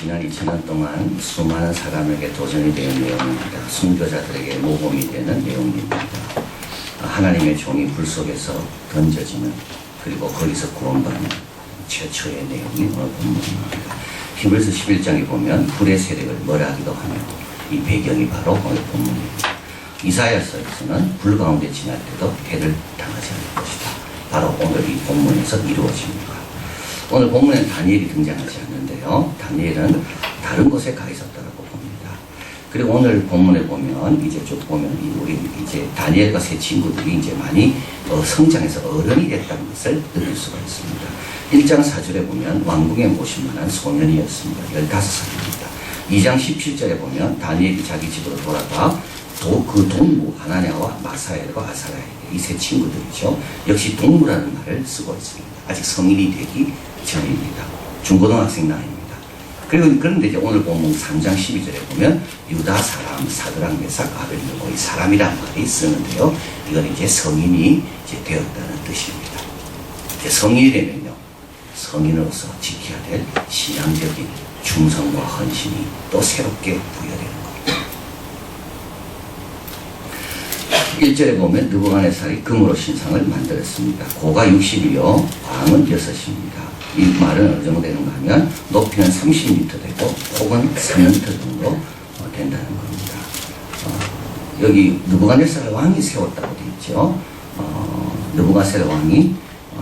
지난 2000년 동안 수많은 사람에게 도전이 되는 내용입니다. 순교자들에게 모범이 되는 내용입니다. 하나님의 종이 불 속에서 던져지는, 그리고 거기서 구원받는 최초의 내용이 오늘 본문입니다. 히브리서 11장에 보면 불의 세력을 멸하기도 하며, 이 배경이 바로 오늘 본문입니다. 이사야서에서는 불 가운데 지날 때도 해를 당하지 않을 것이다. 바로 오늘 이 본문에서 이루어집니다. 오늘 본문엔 다니엘이 등장하지 않는데요. 다니엘은 다른 곳에 가 있었다고 봅니다. 그리고 오늘 본문에 보면 이제 쭉 보면 우리 이제 다니엘과 세 친구들이 이제 많이 성장해서 어른이 됐다는 것을 느낄 수가 있습니다. 1장 4절에 보면 왕궁에 모실 만한 소년이었습니다. 15살입니다. 2장 17절에 보면 다니엘이 자기 집으로 돌아가 그 동무 하나냐와 마사엘과 아사라에게, 이 세 친구들이죠. 역시 동무라는 말을 쓰고 있습니다. 아직 성인이 되기 전입니다. 중고등학생 나이입니다. 그런데 이제 오늘 본문 3장 12절에 보면 유다 사람 사드락 메삭 아벨느고, 이 사람이란 말이 쓰는데요. 이건 이제 성인이 이제 되었다는 뜻입니다. 이제 성인이 되면요, 성인으로서 지켜야 될 신앙적인 충성과 헌신이 또 새롭게 부여되는 겁니다. 1절에 보면 느부갓네살이 금으로 신상을 만들었습니다. 고가 60이요, 광은 6입니다. 이 말은 어느 정도 되는가 하면 높이는 30m 되고 폭은 3m 정도 된다는 겁니다. 여기 느부갓네살 왕이 세웠다고 되어 있죠. 느부갓네살 왕이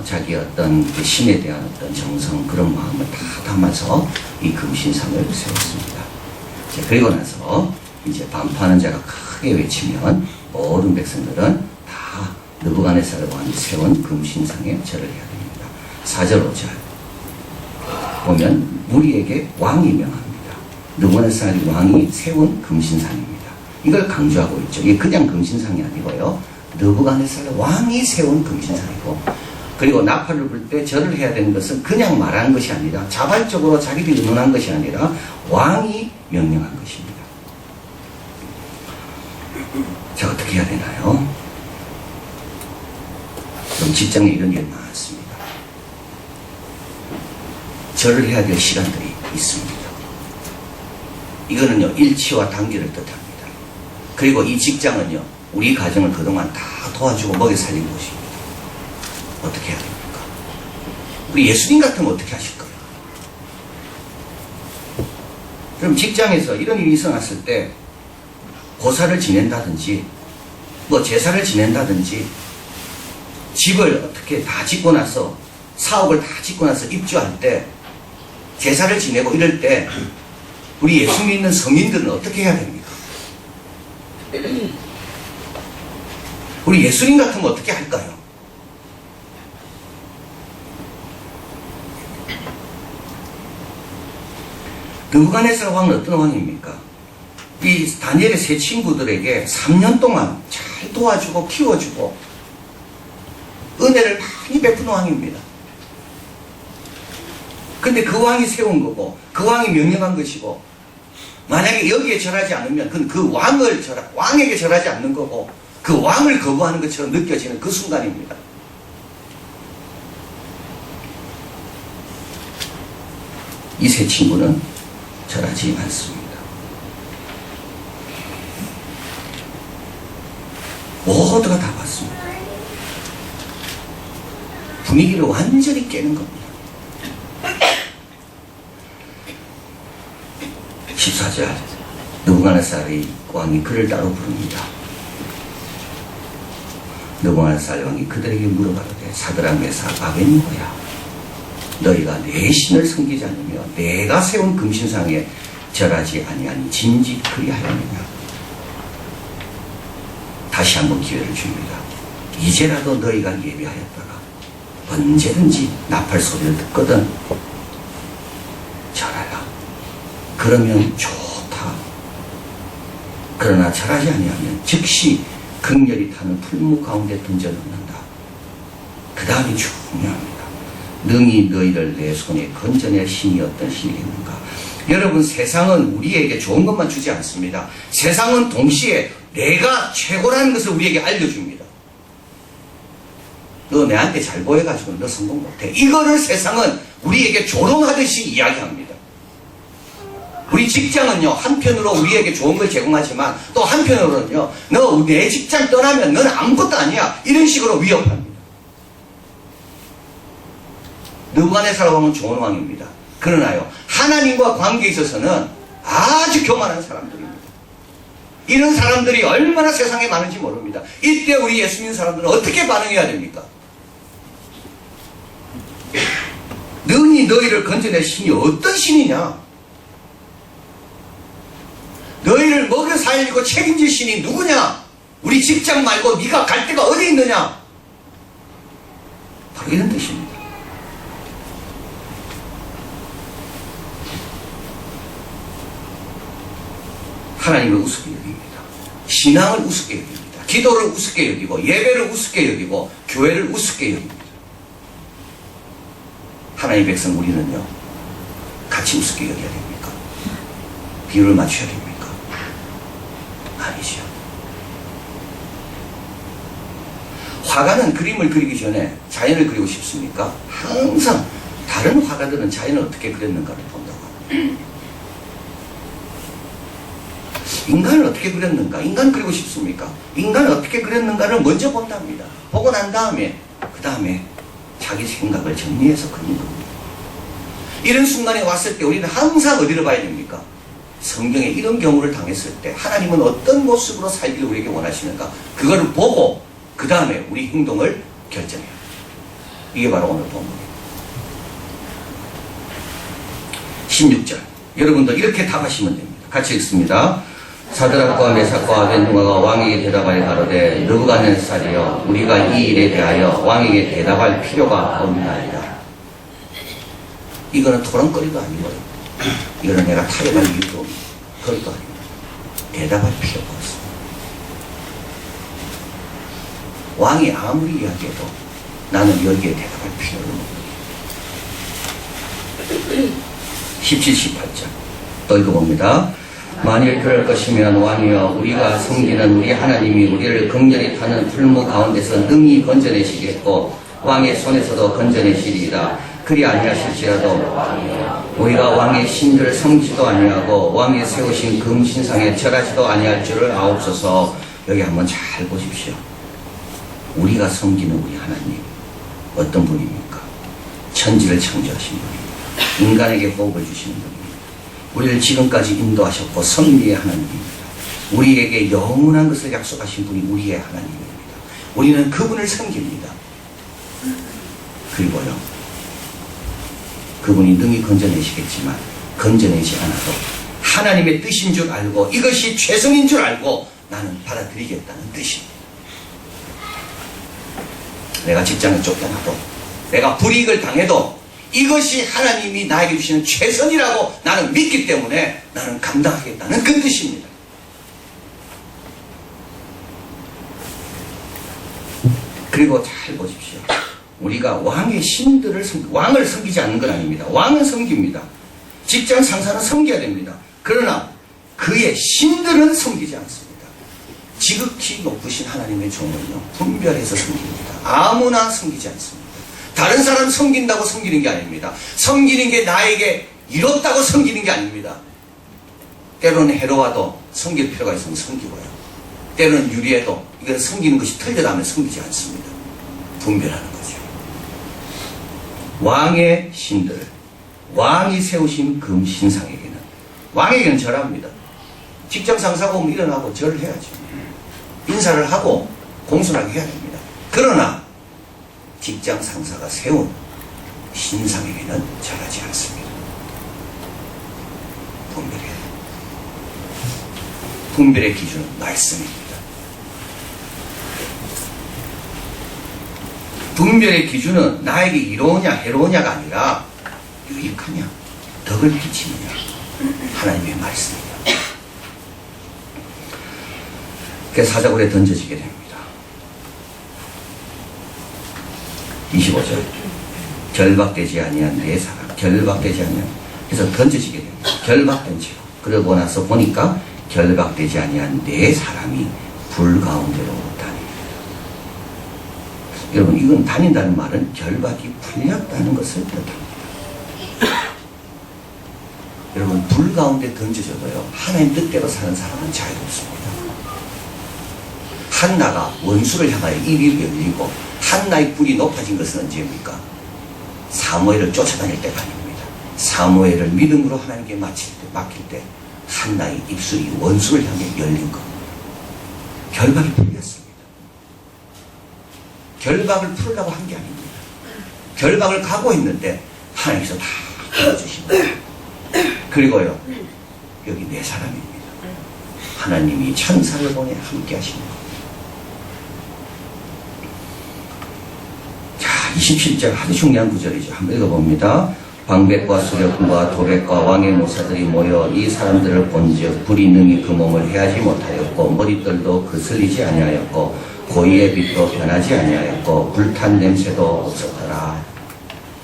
자기 어떤 신에 대한 어떤 정성, 그런 마음을 다 담아서 이 금신상을 세웠습니다. 그리고 나서 이제 반포하는 자가 크게 외치면 모든 백성들은 다 느부갓네살 왕이 세운 금신상에 절을 해야 됩니다. 4절 5절 보면 무리에게 왕이 명합니다. 느부갓네살 왕이 세운 금신상입니다. 이걸 강조하고 있죠. 이게 그냥 금신상이 아니고요, 느부갓네살 왕이 세운 금신상이고, 그리고 나팔을 불 때 절을 해야 되는 것은 그냥 말한 것이 아니라, 자발적으로 자기들이 의논한 것이 아니라 왕이 명령한 것입니다. 자, 어떻게 해야 되나요? 그럼 직장에 이런 일이 많습니다. 절을 해야 될 시간들이 있습니다. 이거는요, 일치와 단계를 뜻합니다. 그리고 이 직장은요, 우리 가정을 그동안 다 도와주고 먹여 살린 곳입니다. 어떻게 해야 됩니까? 우리 예수님 같으면 어떻게 하실 거예요? 그럼 직장에서 이런 일이 있어났을 때 고사를 지낸다든지 뭐 제사를 지낸다든지, 집을 어떻게 다 짓고 나서, 사업을 다 짓고 나서 입주할 때 제사를 지내고 이럴 때 우리 예수 믿는 성인들은 어떻게 해야 됩니까? 우리 예수님 같으면 어떻게 할까요? 느부갓네살 왕은 어떤 왕입니까? 이 다니엘의 세 친구들에게 3년 동안 잘 도와주고 키워주고 은혜를 많이 베푼 왕입니다. 근데 그 왕이 세운 거고, 그 왕이 명령한 것이고, 만약에 여기에 절하지 않으면 그건 그 왕에게 절하지 않는 거고, 그 왕을 거부하는 것처럼 느껴지는 그 순간입니다. 이 세 친구는 절하지 않습니다. 모두가 다 봤습니다. 분위기를 완전히 깨는 겁니다. 14절 느부갓네살 왕이 그를 따로 부릅니다. 느부갓네살 왕이 그들에게 물어가로되 사드락 메삭 아벨느고야, 너희가 내 신을 섬기지 않으며 내가 세운 금신상에 절하지 아니하니 진지 그리하였느냐. 다시 한번 기회를 줍니다. 이제라도 너희가 예비하였다가 언제든지 나팔 소리를 듣거든 절하라. 그러면 좋다. 그러나 절하지 아니하면 즉시 극렬히 타는 풀무 가운데 던져 넣는다. 그 다음이 중요합니다. 능히 너희를 내 손에 건져낼 신이 어떤 신이겠는가. 여러분, 세상은 우리에게 좋은 것만 주지 않습니다. 세상은 동시에 내가 최고라는 것을 우리에게 알려줍니다. 너 내한테 잘 보여가지고 너 성공 못해. 이거를 세상은 우리에게 조롱하듯이 이야기합니다. 우리 직장은요, 한편으로 우리에게 좋은 걸 제공하지만 또 한편으로는요, 너 내 직장 떠나면 너는 아무것도 아니야, 이런 식으로 위협합니다. 느부갓네살하고 하면 좋은 왕입니다. 그러나요, 하나님과 관계에 있어서는 아주 교만한 사람들입니다. 이런 사람들이 얼마나 세상에 많은지 모릅니다. 이때 우리 예수 믿는 사람들은 어떻게 반응해야 됩니까? 능히 너희를 건져낼 신이 어떤 신이냐? 너희를 먹여 살리고 책임질 신이 누구냐? 우리 직장 말고 네가 갈 데가 어디 있느냐? 바로 이런 뜻입니다. 하나님을 우습게 여깁니다. 신앙을 우습게 여깁니다. 기도를 우습게 여기고 예배를 우습게 여기고 교회를 우습게 여깁니다. 하나님의 백성 우리는요, 같이 우습게 여겨야 됩니까? 비율을 맞춰야 됩니까? 아니죠. 화가는 그림을 그리기 전에 자연을 그리고 싶습니까? 항상 다른 화가들은 자연을 어떻게 그렸는가를 본다고 합니다. 인간을 어떻게 그렸는가? 인간 그리고 싶습니까? 인간을 어떻게 그렸는가를 먼저 본답니다. 보고 난 다음에 그 다음에 자기 생각을 정리해서 그리는 겁니다. 이런 순간에 왔을 때 우리는 항상 어디로 봐야 됩니까? 성경에 이런 경우를 당했을 때 하나님은 어떤 모습으로 살기를 우리에게 원하시는가? 그거를 보고 그 다음에 우리 행동을 결정해요. 이게 바로 오늘 본문입니다. 16절 여러분도 이렇게 답하시면 됩니다. 같이 읽습니다. 사드락과 메삭과 아벤누가가 왕에게 대답하여 가로되 느부갓네살이여 우리가 이 일에 대하여 왕에게 대답할 필요가 없나이다. 이거는 토론거리도 아니고요. 이거는 내가 타협할 이유도 없는 거리도 아닙니다. 대답할 필요가 없습니다. 왕이 아무리 이야기해도 나는 여기에 대답할 필요는 없습니다. 17, 18절 또 읽어봅니다. 만일 그럴 것이면 왕이여 우리가 섬기는 우리 하나님이 우리를 극렬히 타는 풀무 가운데서 능히 건져내시겠고 왕의 손에서도 건져내시리이다. 그리 아니하실지라도 우리가 왕의 신들을 섬기지도 아니하고 왕이 세우신 금신상에 절하지도 아니할 줄을 아옵소서. 여기 한번 잘 보십시오. 우리가 섬기는 우리 하나님 어떤 분입니까? 천지를 창조하신 분입니다. 인간에게 호흡을 주시는 분입니다. 우리를 지금까지 인도하셨고 섭리의 하나님입니다. 우리에게 영원한 것을 약속하신 분이 우리의 하나님입니다. 우리는 그분을 섬깁니다. 그리고요, 그분이 능히 건져내시겠지만 건져내지 않아도 하나님의 뜻인 줄 알고 이것이 최선인 줄 알고 나는 받아들이겠다는 뜻입니다. 내가 직장에 쫓겨나도 내가 불이익을 당해도 이것이 하나님이 나에게 주시는 최선이라고 나는 믿기 때문에 나는 감당하겠다는 그 뜻입니다. 그리고 잘 보십시오. 우리가 왕의 신들을 왕을 섬기지 않는 건 아닙니다. 왕은 섬깁니다. 직장 상사는 섬겨야 됩니다. 그러나 그의 신들은 섬기지 않습니다. 지극히 높으신 하나님의 종은요, 분별해서 섬깁니다. 아무나 섬기지 않습니다. 다른 사람 섬긴다고 섬기는 게 아닙니다. 섬기는 게 나에게 이롭다고 섬기는 게 아닙니다. 때로는 해로워도 섬길 필요가 있으면 섬기고요. 때로는 유리해도 이건 섬기는 것이 틀리다면 섬기지 않습니다. 분별하는 거죠. 왕의 신들, 왕이 세우신 금신상에게는, 왕에게는 절합니다. 직장 상사가 오면 일어나고 절을 해야죠. 인사를 하고 공손하게 해야 됩니다. 그러나 직장 상사가 세운 신상에게는 절하지 않습니다. 분별해야 됩니다. 분별의 기준은 말씀입니다. 분별의 기준은 나에게 이로우냐 해로우냐가 아니라 유익하냐 덕을 끼치느냐 하나님의 말씀입니다. 그래서 사자굴에 던져지게 됩니다. 25절 결박되지 아니한 네 사람, 결박되지 아니한, 그래서 던져지게 됩니다. 결박된 채로. 그러고 나서 보니까 결박되지 아니한 네 사람이 불 가운데로 다닙니다. 여러분, 이건 다닌다는 말은 결박이 풀렸다는 것을 뜻합니다. 여러분, 불 가운데 던져져도요, 하나님 뜻대로 사는 사람은 자유롭습니다. 한나가 원수를 향하여 입이 열리고 한나의 불이 높아진 것은 언제입니까? 사무엘을 쫓아다닐 때가 아닙니다. 사무엘을 믿음으로 하나님께 맡길 때 한나의 입술이 원수를 향해 열린 겁니다. 결박이 풀렸습니다. 결박을 풀으려고 한 게 아닙니다. 결박을 각오했는데 하나님께서 다 풀어주십니다. 그리고요, 여기 네 사람입니다. 하나님이 천사를 보내 함께 하십니다. 자, 27절 아주 중요한 구절이죠. 한번 읽어봅니다. 방백과 수렵과 도백과 왕의 모사들이 모여 이 사람들을 본즉 불이 능히 그 몸을 해하지 못하였고 머리털도 거슬리지 아니하였고 고의의 빛도 변하지 아니하였고 불탄 냄새도 없었더라.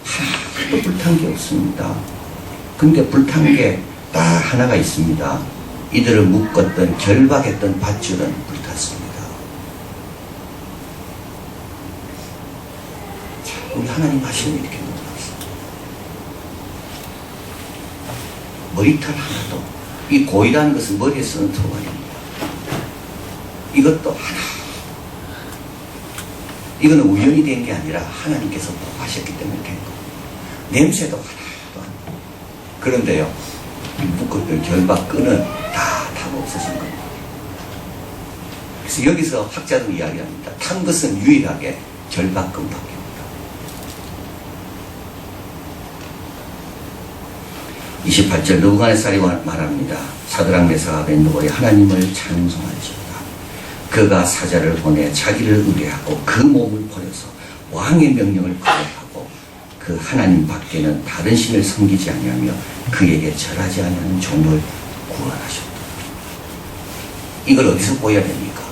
하나도 불탄 게 없습니다. 근데 불탄 게 딱 하나가 있습니다. 이들을 묶었던 결박했던 밧줄은 불탔습니다. 자, 우리 하나님 하시는 이렇게 놀랍습니다. 머리털 하나도, 이 고이라는 것은 머리에 쓰는 토관입니다. 이것도 하나, 이거는 우연히 된 게 아니라 하나님께서 하셨기 때문에 된 겁니다. 냄새도 하나도 안 나요. 그런데요, 이 묶었던 결박끈은 다 타고 없어진 겁니다. 그래서 여기서 학자들은 이야기합니다. 탄 것은 유일하게 결박끈밖입니다. 28절 느부갓네살이 말합니다. 사드락 메사가 아벤느고의 하나님을 찬송할지어다. 그가 사자를 보내 자기를 의뢰하고 그 몸을 버려서 왕의 명령을 거역하고 그 하나님 밖에는 다른 신을 섬기지 아니하며 그에게 절하지 않는 종을 구원하셨다. 이걸 어디서 보여야 됩니까?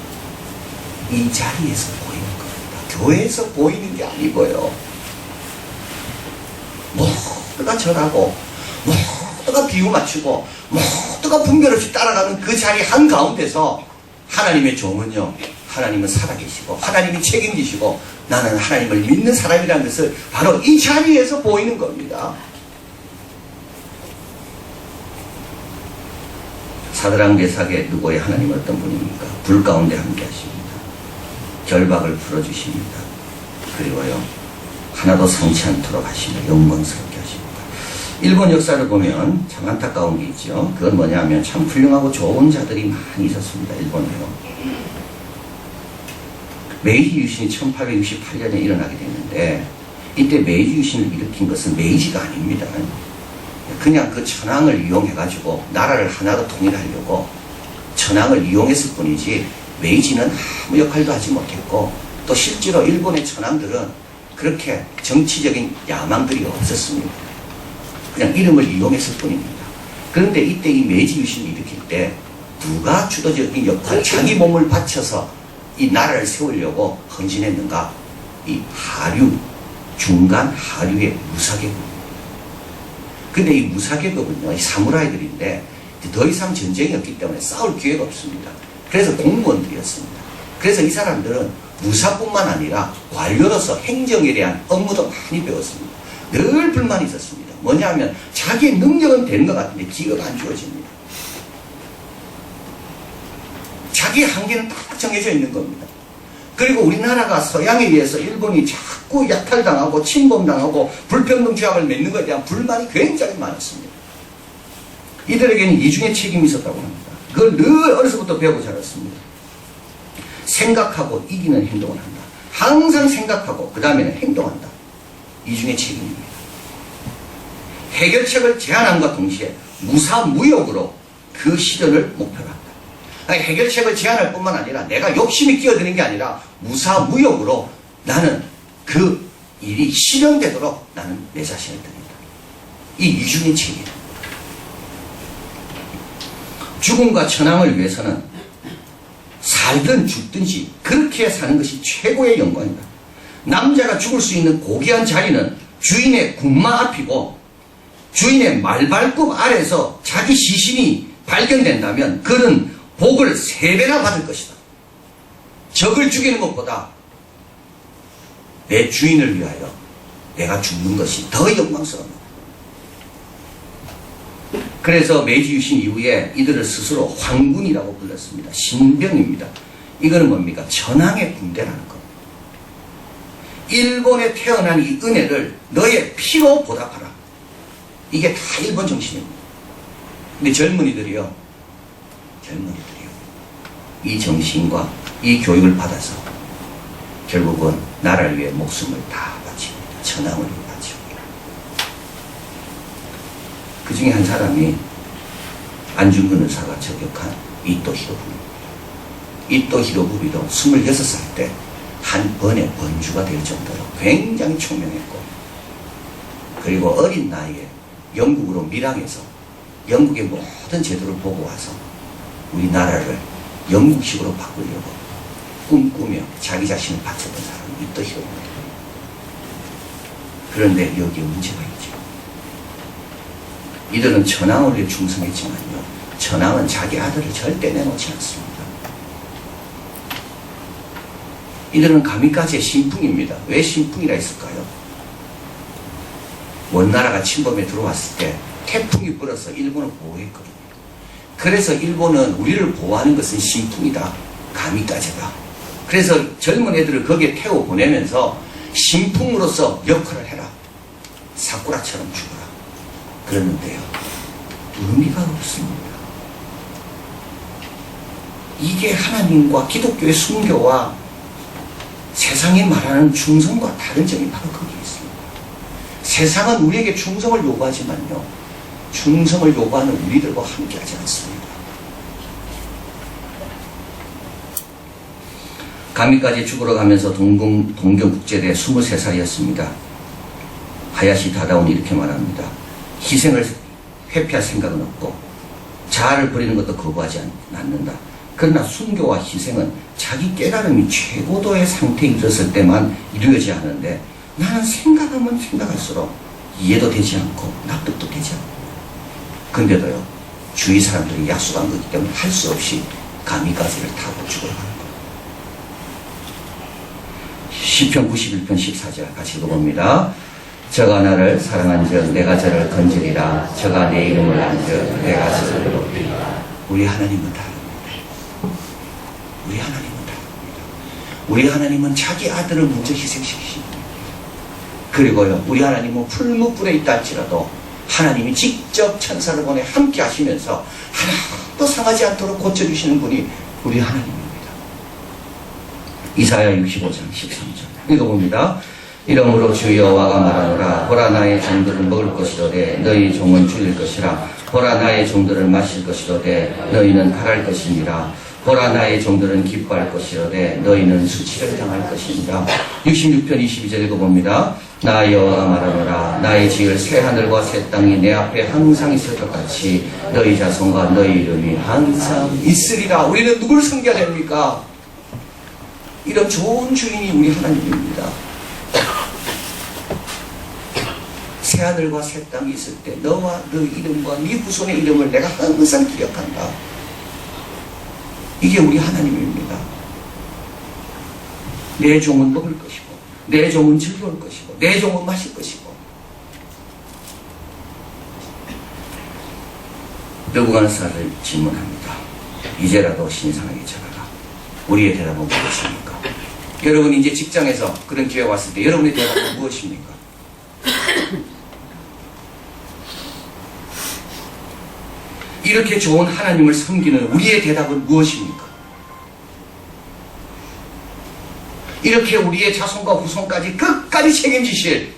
이 자리에서 보이는 겁니다. 교회에서 보이는 게 아니고요. 모두가 절하고 모두가 비유 맞추고 모두가 분별 없이 따라가는 그 자리 한가운데서 하나님의 종은요, 하나님은 살아계시고 하나님이 책임지시고 나는 하나님을 믿는 사람이라는 것을 바로 이 자리에서 보이는 겁니다. 사드락 메삭의 느고의 하나님은 어떤 분입니까? 불 가운데 함께 하십니다. 결박을 풀어주십니다. 그리고요, 하나도 상치 않도록 하시며 영광스럽게 하십니다. 일본 역사를 보면 참 안타까운 게 있죠. 그건 뭐냐면 참 훌륭하고 좋은 자들이 많이 있었습니다. 일본에요. 메이지 유신이 1868년에 일어나게 됐는데 이때 메이지 유신을 일으킨 것은 메이지가 아닙니다. 그냥 그 천황을 이용해가지고 나라를 하나로 통일하려고 천황을 이용했을 뿐이지 메이지는 아무 역할도 하지 못했고 또 실제로 일본의 천황들은 그렇게 정치적인 야망들이 없었습니다. 그냥 이름을 이용했을 뿐입니다. 그런데 이때 이 메이지 유신을 일으킬 때 누가 주도적인 역할, 자기 몸을 바쳐서 이 나라를 세우려고 헌신했는가? 이 하류, 중간 하류의 무사계급. 근데 이 무사계급은요, 이 사무라이들인데 더 이상 전쟁이 없기 때문에 싸울 기회가 없습니다. 그래서 공무원들이었습니다. 그래서 이 사람들은 무사뿐만 아니라 관료로서 행정에 대한 업무도 많이 배웠습니다. 늘 불만이 있었습니다. 뭐냐면 자기의 능력은 되는 것 같은데 기회가 안 주어집니다. 자기의 한계는 딱 정해져 있는 겁니다. 그리고 우리나라가 서양에 의해서 일본이 자꾸 약탈당하고 침범당하고 불평등 조약을 맺는 것에 대한 불만이 굉장히 많았습니다. 이들에게는 이중의 책임이 있었다고 합니다. 그걸 늘 어려서부터 배우고 자랐습니다. 생각하고 이기는 행동을 한다. 항상 생각하고 그 다음에는 행동한다. 이중의 책임입니다. 해결책을 제안함과 동시에 무사무역으로 그 실현을 목표로 한다. 해결책을 제안할 뿐만 아니라 내가 욕심이 끼어드는 게 아니라 무사무역으로 나는 그 일이 실현되도록 나는 내 자신을 드린다. 이 이중의 책임. 죽음과 천황을 위해서는 살든 죽든지 그렇게 사는 것이 최고의 영광이다. 남자가 죽을 수 있는 고귀한 자리는 주인의 군마 앞이고 주인의 말발굽 아래서 자기 시신이 발견된다면 그는 복을 3배나 받을 것이다. 적을 죽이는 것보다 내 주인을 위하여 내가 죽는 것이 더 영광스럽다. 그래서 메이지 유신 이후에 이들을 스스로 황군이라고 불렀습니다. 신병입니다. 이거는 뭡니까? 전황의 군대라는 겁니다. 일본에 태어난 이 은혜를 너의 피로 보답하라. 이게 다 일본 정신입니다. 근데 젊은이들이요. 이 정신과 이 교육을 받아서 결국은 나라를 위해 목숨을 다 바칩니다. 전황을 바칩니다. 그 중에 한 사람이 안중근 의사가 저격한 이토 히로부미입니다. 이토 히로부미도 26살 때 한 번의 번주가 될 정도로 굉장히 총명했고, 그리고 어린 나이에 영국으로 밀항해서 영국의 모든 제도를 보고 와서 우리나라를 영국식으로 바꾸려고 꿈꾸며 자기 자신을 바쳤던 사람이 이토 히로부미입니다. 그런데 여기에 문제가 있죠. 이들은 전황을 위해 충성했지만요, 전황은 자기 아들을 절대 내놓지 않습니다. 이들은 가미까지의 신풍입니다. 왜 신풍이라 했을까요? 원나라가 침범에 들어왔을 때 태풍이 불어서 일본을 보호했거든요. 그래서 일본은 우리를 보호하는 것은 신풍이다, 가미까지다. 그래서 젊은 애들을 거기에 태워 보내면서 신풍으로서 역할을 해라, 사쿠라처럼 죽어라. 그랬는데요, 의미가 없습니다. 이게 하나님과 기독교의 순교와 세상이 말하는 충성과 다른 점이 바로 거기에 있습니다. 세상은 우리에게 충성을 요구하지만요, 충성을 요구하는 우리들과 함께하지 않습니다. 가미까지 죽으러 가면서 동경국제대 23살이었습니다. 하야시 다다오는 이렇게 말합니다. 희생을 회피할 생각은 없고 자아를 버리는 것도 거부하지 않는다. 그러나 순교와 희생은 자기 깨달음이 최고도의 상태에 이르렀을 때만 이루어져야 하는데, 나는 생각하면 생각할수록 이해도 되지 않고 납득도 되지 않고, 근데도요, 주위 사람들이 약속한 거기 때문에 할 수 없이 가미까지를 타고 죽어가는 거예요. 시편 91편 14절 같이 읽어봅니다. 저가 나를 사랑한즉 내가 저를 건지리라. 저가 내 이름을 안즉 내가 저를 높이리라. 우리 하나님은 다릅니다. 우리 하나님은 다릅니다. 우리 하나님은 자기 아들을 먼저 희생시키십니다. 그리고요, 우리 하나님은 풀무불에 있다 할지라도 하나님이 직접 천사를 보내 함께 하시면서 하나도 상하지 않도록 고쳐주시는 분이 우리 하나님입니다. 이사야 65장 13절 읽어봅니다. 이러므로 주 여호와가 말하노라. 보라, 나의 종들을 먹을 것이로되 너희 종은 줄일 것이라. 보라, 나의 종들을 마실 것이로되 너희는 탈할 것이니라. 보라, 나의 종들은 기뻐할 것이로되 너희는 수치를 당할 것이니라. 66편 22절 읽어봅니다. 나 여호와가 말하노라. 나의 지을 새 하늘과 새 땅이 내 앞에 항상 있을 것 같이 너희 자손과 너희 이름이 항상 있으리라. 우리는 누구를 섬겨야 됩니까? 이런 좋은 주인이 우리 하나님입니다. 새 하늘과 새 땅이 있을 때 너와 너 이름과 네 후손의 이름을 내가 항상 기억한다. 이게 우리 하나님입니다. 내 종은 먹을 것이고 내 종은 즐거울 것이고 내 종은 마실 것이고. 느부갓네살을 질문합니다. 이제라도 신성하게 절하라. 우리의 대답은 무엇입니까? 여러분이 이제 직장에서 그런 기회가 왔을 때 여러분의 대답은 무엇입니까? 이렇게 좋은 하나님을 섬기는 우리의 대답은 무엇입니까? 이렇게 우리의 자손과 후손까지 끝까지 책임지실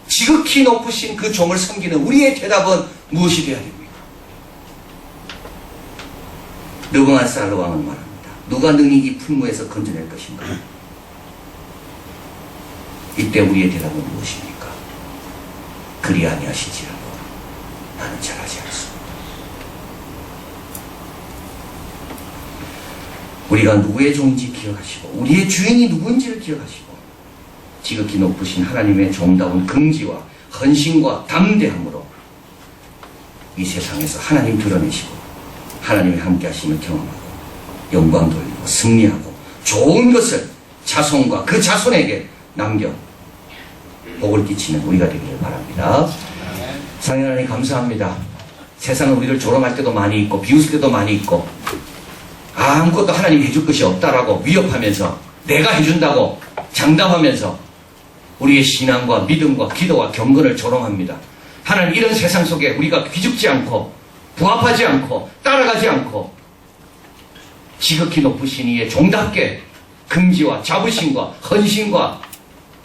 지극히 높으신 그 종을 섬기는 우리의 대답은 무엇이 되어야 됩니까? 느부갓네살 왕은 말합니다. 누가 능히 이 풀무에서 건져낼 것인가? 이때 우리의 대답은 무엇입니까? 그리 아니하시지라도 나는 잘하지 않습니다. 우리가 누구의 종인지 기억하시고 우리의 주인이 누구인지를 기억하시고 지극히 높으신 하나님의 종다운 긍지와 헌신과 담대함으로 이 세상에서 하나님 드러내시고 하나님이 함께 하심을 경험하고 영광 돌리고 승리하고 좋은 것을 자손과 그 자손에게 남겨 복을 끼치는 우리가 되기를 바랍니다. 사랑하는 하나님 감사합니다. 세상은 우리를 조롱할 때도 많이 있고 비웃을 때도 많이 있고 아무것도 하나님이 해줄 것이 없다라고 위협하면서 내가 해준다고 장담하면서 우리의 신앙과 믿음과 기도와 경건을 조롱합니다. 하나님 이런 세상 속에 우리가 기죽지 않고 부합하지 않고 따라가지 않고 지극히 높으신 이의 종답게 긍지와 자부심과 헌신과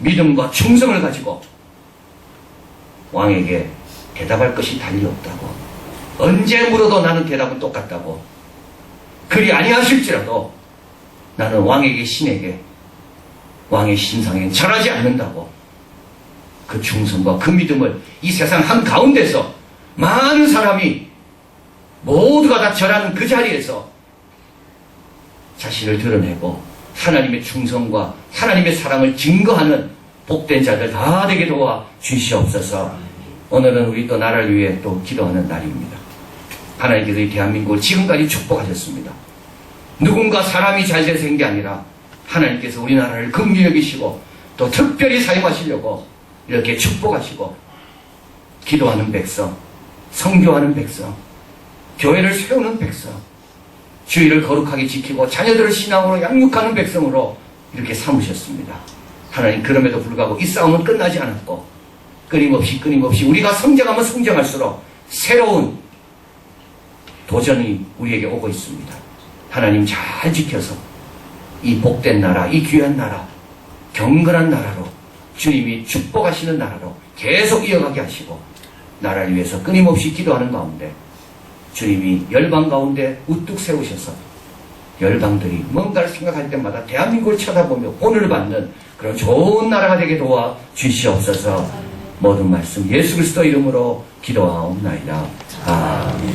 믿음과 충성을 가지고 왕에게 대답할 것이 달리 없다고, 언제 물어도 나는 대답은 똑같다고, 그리 아니하실지라도 나는 왕에게 신에게 왕의 신상에 절하지 않는다고, 그 충성과 그 믿음을 이 세상 한가운데서 많은 사람이 모두가 다 절하는 그 자리에서 자신을 드러내고 하나님의 충성과 하나님의 사랑을 증거하는 복된 자들 다 되게 도와 주시옵소서. 오늘은 우리 또 나라를 위해 또 기도하는 날입니다. 하나님께서 이 대한민국을 지금까지 축복하셨습니다. 누군가 사람이 잘 돼서 한 게 아니라 하나님께서 우리나라를 긍휼히 여기시고 또 특별히 사용하시려고 이렇게 축복하시고 기도하는 백성, 선교하는 백성, 교회를 세우는 백성, 주의를 거룩하게 지키고 자녀들을 신앙으로 양육하는 백성으로 이렇게 삼으셨습니다. 하나님, 그럼에도 불구하고 이 싸움은 끝나지 않았고 끊임없이 우리가 성장하면 성장할수록 새로운 도전이 우리에게 오고 있습니다. 하나님 잘 지켜서 이 복된 나라, 이 귀한 나라, 경건한 나라로 주님이 축복하시는 나라로 계속 이어가게 하시고 나라를 위해서 끊임없이 기도하는 가운데 주님이 열방 가운데 우뚝 세우셔서 열방들이 뭔가를 생각할 때마다 대한민국을 쳐다보며 본을 받는 그런 좋은 나라가 되게 도와 주시옵소서. 모든 말씀 예수 그리스도 이름으로 기도하옵나이다. 아멘.